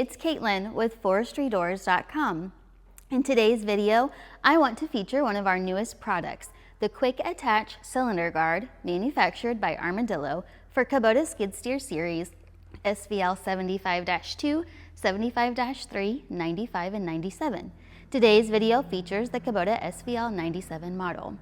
it's Caitlin with ForestryDoors.com. In today's video, I want to feature one of our newest products, the Quick Attach Cylinder Guard, manufactured by ArmorDillo for Kubota Skid Steer Series SVL 75-2, 75-3, 95, and 97. Today's video features the Kubota SVL 97 model.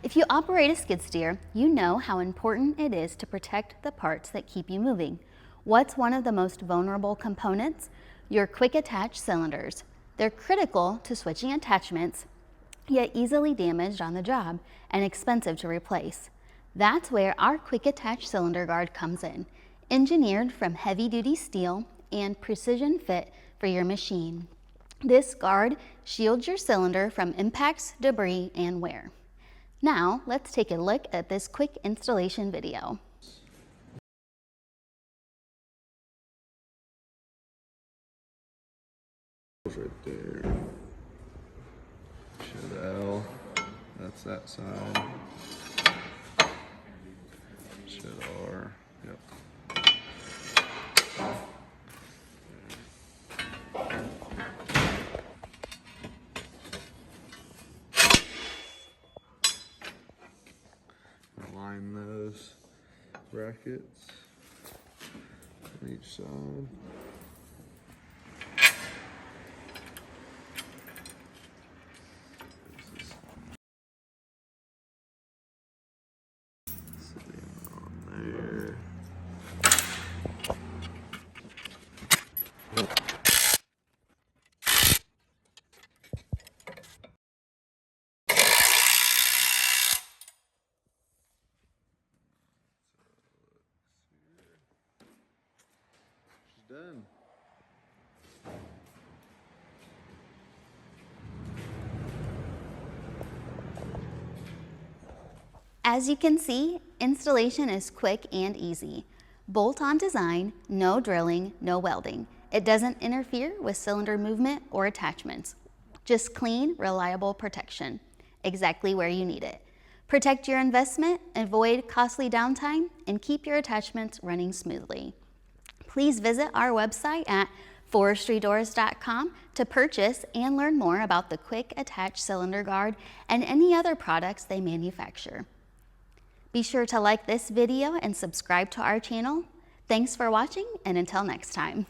If you operate a skid steer, you know how important it is to protect the parts that keep you moving. What's one of the most vulnerable components? Your quick attach cylinders. They're critical to switching attachments, yet easily damaged on the job and expensive to replace. That's where our quick attach cylinder guard comes in, engineered from heavy-duty steel and precision fit for your machine. This guard shields your cylinder from impacts, debris, and wear. Now, let's take a look at this quick installation video. Right there. Should L. That's that side. Should R. Yep. Align those brackets on each side. Done. As you can see, installation is quick and easy. Bolt-on design, no drilling, no welding. It doesn't interfere with cylinder movement or attachments. Just clean, reliable protection, exactly where you need it. Protect your investment, avoid costly downtime, and keep your attachments running smoothly. Please visit our website at ForestryDoors.com to purchase and learn more about the Quick Attach Cylinder Guard and any other products they manufacture. Be sure to like this video and subscribe to our channel. Thanks for watching, and until next time.